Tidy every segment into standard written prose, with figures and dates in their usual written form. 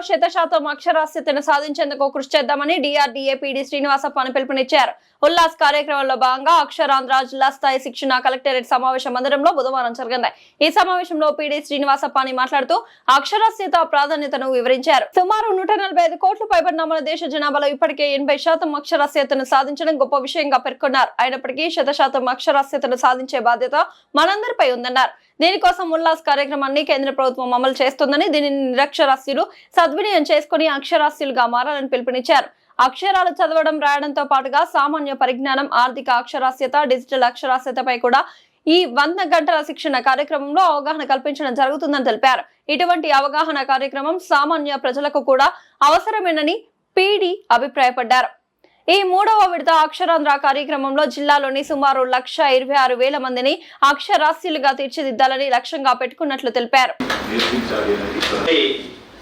100% అక్షరాస్యతను సాధించేందుకు కృషి చేద్దామని డిఆర్డీఏ పీడీ శ్రీనివాసప్ప పిలుపునిచ్చారు. ఉల్లాస్ కార్యక్రమంలో భాగంగా అక్షరాంధ్ర జిల్లా స్థాయి శిక్షణ కలెక్టరేట్ సమావేశ మందిరంలో బుధవారం జరిగింది. ఈ సమావేశంలో పీడీ శ్రీనివాసప్ప మాట్లాడుతూ అక్షరాస్యత ప్రాధాన్యతను వివరించారు. సుమారు 145 కోట్ల పైబడిన మన దేశ జనాభాలో ఇప్పటికే 80% అక్షరాస్యతను సాధించడం గొప్ప విషయంగా పేర్కొన్నారు. అయినప్పటికీ 100% అక్షరాస్యతను సాధించే బాధ్యత మనందరిపై ఉందన్నారు. దీనికోసం ఉల్లాస్ కార్యక్రమాన్ని కేంద్ర ప్రభుత్వం అమలు చేస్తుందని, దీనిని నిరక్షరాస్యులు సద్వినియోగం చేసుకుని అక్షరాస్యులుగా మారాలని పిలుపునిచ్చారు. అక్షరాలు చదవడం రాయడంతో పాటుగా సామాన్య పరిజ్ఞానం, ఆర్థిక అక్షరాస్యత, డిజిటల్ అక్షరాస్యతపై కూడా ఈ 100 గంటల శిక్షణ కార్యక్రమంలో అవగాహన కల్పించడం జరుగుతుందని తెలిపారు. ఇటువంటి అవగాహన కార్యక్రమం సామాన్య ప్రజలకు కూడా అవసరమేనని పీడీ అభిప్రాయపడ్డారు. ఈ 3వ విడత అక్షరాంధ్ర కార్యక్రమంలో జిల్లాలోని సుమారు 126,000 మందిని అక్షరాస్యులుగా తీర్చిదిద్దాలని లక్ష్యంగా పెట్టుకున్నట్లు తెలిపారు.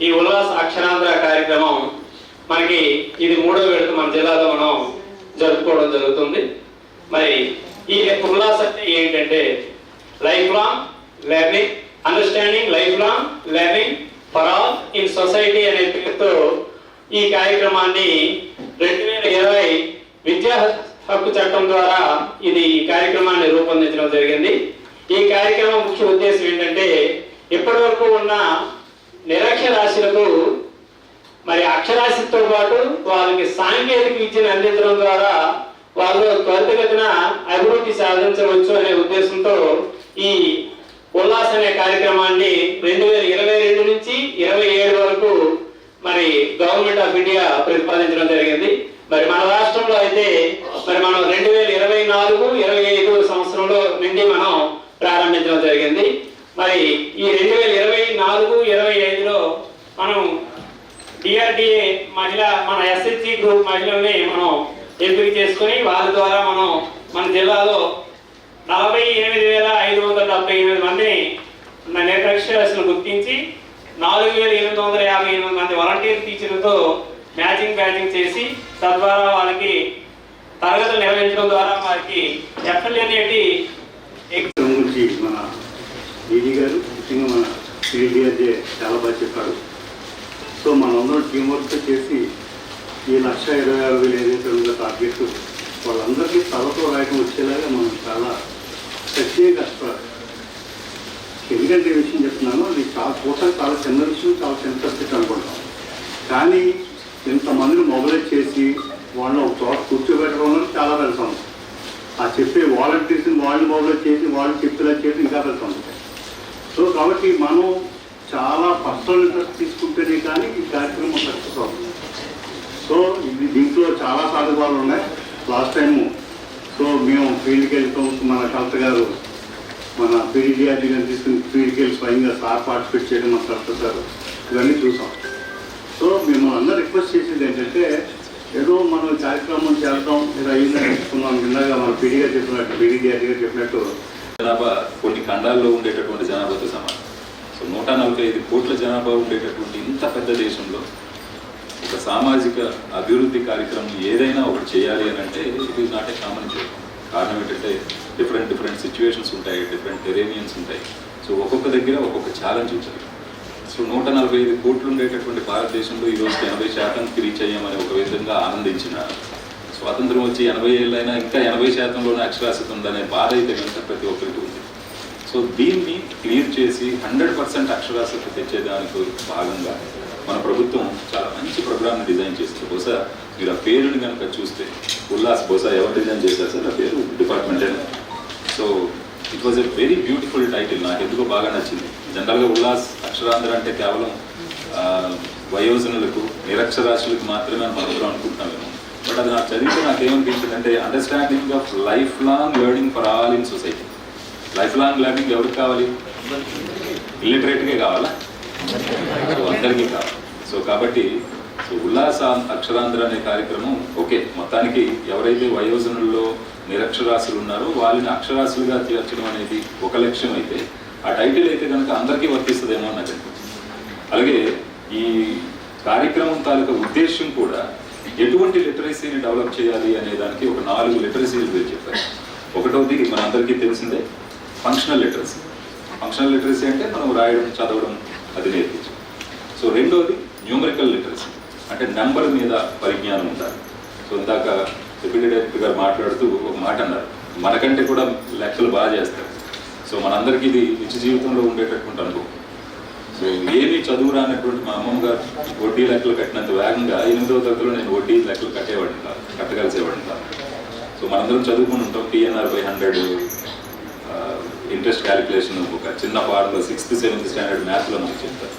ఈ ఉల్లాస్ అక్షరాంధ్ర కార్యక్రమం మనకి ఇది 3వ విడత మన జిల్లాలో మనం జరుపుకోవడం జరుగుతుంది. మరి ఈ ఉల్లాస్ అంటే ఏంటంటే life long learning, understanding life long learning for all in society అనే పేరుతో ఈ కార్యక్రమాన్ని 2020 విద్యా హక్కు చట్టం ద్వారా ఈ కార్యక్రమాన్ని రూపొందించడం జరిగింది. ఈ కార్యక్రమం ముఖ్య ఉద్దేశం ఏంటంటే ఇప్పటి వరకు ఉన్న నిరక్షరాస్యులకు మరి అక్షరాస్యతతో పాటు వాళ్ళకి సాంకేతిక విద్యను అందించడం ద్వారా వాళ్ళు త్వరితగతిన అభివృద్ధి సాధించవచ్చు అనే ఉద్దేశంతో ఈ ఉల్లాస్ అనే కార్యక్రమాన్ని 2022 నుంచి 27 వరకు మరి గవర్నమెంట్ ఆఫ్ ఇండియా ప్రతిపాదించడం జరిగింది. మరి మన రాష్ట్రంలో అయితే మరి మనం 2024-25 సంవత్సరంలో నుండి మనం ప్రారంభించడం జరిగింది. మరి ఈ 2024-25లో మనం డిఆర్డీఏ మన ఎస్హెచ్జి గ్రూప్ మహిళల్ని మనం ఎంపిక చేసుకుని వాళ్ళ ద్వారా మనం మన జిల్లాలో 48,578 మందిని నిరక్షరాస్యులను గుర్తించి 4,858 మంది వాలంటీర్ టీచర్లతో మ్యాచింగ్ చేసి తద్వారా వాళ్ళకి తరగతులు నిర్వహించడం ద్వారా వారికి ఎఫ్ఎల్ఎన్ఏటి గురించి మన డీడీ గారు ముఖ్యంగా మన సిడిఆర్జే చాలా బాగా చెప్పారు. సో మనందరం టీం వర్క్ చేసి ఈ 126,000 ఏదైతే ఉందో టార్గెట్ వాళ్ళందరికీ తలతో రాయడం వచ్చేలాగా మనం చాలా ప్రత్యేక కష్టపడాలి. ఎందుకంటే ఈ విషయం చెప్తున్నాను, అది చాలా చిన్న విషయం, చాలా చిన్న సబ్జెక్ట్ అనుకుంటాం. కానీ ఇంతమందిని మొబైలైజ్ చేసి వాళ్ళని ఒక చోట కూర్చోబెట్టడం చాలా పెద్ద ఆ చెప్పే వాలంటీర్స్ని వాళ్ళు మొబైలైజ్ చేసి వాళ్ళు చెప్పేలా చేసి ఇంకా పెద్ద. సో కాబట్టి మనం చాలా పర్సనల్ ఇంట్రెస్ట్ తీసుకుంటేనే కానీ ఈ కార్యక్రమం సక్సెస్ అవుతుంది. సో దీంట్లో చాలా సాధకాలు ఉన్నాయి. లాస్ట్ టైము సో మేము ఫీల్డ్కి వెళ్తాం, మన కలెక్టర్ గారు మన పీడీఆర్డీ గారిని తీసుకుని ఫీల్డ్కి వెళ్ళి స్వయంగా సార్ పార్టిసిపేట్ చేయడం మన కలెక్టర్ సార్ ఇవన్నీ చూసాం. సో మేము అందరూ రిక్వెస్ట్ చేసేది ఏంటంటే ఏదో మనం కార్యక్రమం చేద్దాం ఏదో అయిందని చెప్పుకున్నాం. ఇందాక మన పీడీ గారు చెప్పినట్టు పీడీఆర్డీ గారు చెప్పినట్టు జనాభా కొన్ని ఖండాల్లో ఉండేటటువంటి జనాభాతో సమానం. సో 145 కోట్ల జనాభా ఉండేటటువంటి ఇంత పెద్ద దేశంలో ఒక సామాజిక అభివృద్ధి కార్యక్రమం ఏదైనా ఒకటి చేయాలి అని అంటే it is not a common thing. కారణం ఏంటంటే డిఫరెంట్ సిచ్యువేషన్స్ ఉంటాయి, డిఫరెంట్ టెరేనియన్స్ ఉంటాయి. సో ఒక్కొక్క దగ్గర ఒక్కొక్క ఛాలెంజ్ ఉంటుంది. సో 145 కోట్లు ఉండేటటువంటి భారతదేశంలో ఈరోజు 80%కి రీచ్ అయ్యామని ఒక విధంగా ఆనందించిన, స్వాతంత్రం వచ్చి 80 ఏళ్ళైనా ఇంకా 80%లోనే అక్షరాస్యత ఉందనే బాధ అయితే కనుక ప్రతి ఒక్కరికి ఉంది. సో దీన్ని క్లియర్ చేసి 100% అక్షరాస్యత తెచ్చేదానికి భాగంగా మన ప్రభుత్వం చాలా మంచి ప్రోగ్రామ్ని డిజైన్ చేస్తుంది. బహుశా మీరు ఆ పేరుని కనుక చూస్తే ఉల్లాస్ బహుశా ఎవరు డిజైన్ చేశారు సార్ ఆ పేరు? Department. So it was a very beautiful title. నాకు ఎందుకో బాగా నచ్చింది. జనరల్గా ఉల్లాస్ అక్షరాంధ్ర అంటే కేవలం వయోజనులకు నిరక్షరాస్యులకు మాత్రమే మనం అనుకుంటున్నాము. బట్ అది నాకు చదివితే నాకేమనిపించింది అంటే understanding of life long learning for all in society. Life long learning ఎవరికి కావాలి? ఇల్లిటరేట్గా కావాలా? అందరికీ కావాలి. సో కాబట్టి ఉల్లాస అక్షరాంధ్ర అనే కార్యక్రమం ఓకే, మొత్తానికి ఎవరైతే వయోజనుల్లో నిరక్షరాస్యులు ఉన్నారో వాళ్ళని అక్షరాస్యులుగా తీర్చడం అనేది ఒక లక్ష్యం అయితే, ఆ టైటిల్ అయితే కనుక అందరికీ వర్తిస్తుందేమో అని నాకు అనిపించింది. అలాగే ఈ కార్యక్రమం తాలూకా ఉద్దేశం కూడా ఎటువంటి లిటరసీని డెవలప్ చేయాలి అనే దానికి ఒక 4 లిటరసీలు మీరు చెప్పారు. ఒకటోది మనందరికీ తెలిసిందే ఫంక్షనల్ లిటరసీ. ఫంక్షనల్ లిటరసీ అంటే మనం రాయడం, చదవడం అది నేర్పించడం. సో రెండోది న్యూమరికల్ లిటరసీ, అంటే నెంబర్ మీద పరిజ్ఞానం ఉండాలి. సో ఇందాక డిప్యూటీ డైరెక్టర్ గారు మాట్లాడుతూ ఒక మాట అన్నారు, మనకంటే కూడా లెక్కలు బాగా చేస్తారు. సో మనందరికీ ఇది నిత్య జీవితంలో ఉండేటటువంటి అనుభవం. సో ఏమీ చదువు రానటువంటి మా అమ్మమ్మ గారు వడ్డీ లెక్కలు కట్టినంత వేగంగా 8వ తరగతిలో నేను వడ్డీ లెక్కలు కట్టగలిసేవాడిని కాదు. సో మనందరం చదువుకుని ఉంటాం, PNR/100 ఇంట్రెస్ట్ క్యాలిక్యులేషన్ ఒక చిన్న ఫార్ములా 6th 7th స్టాండర్డ్ మ్యాథ్లో మనకు చెప్తారు.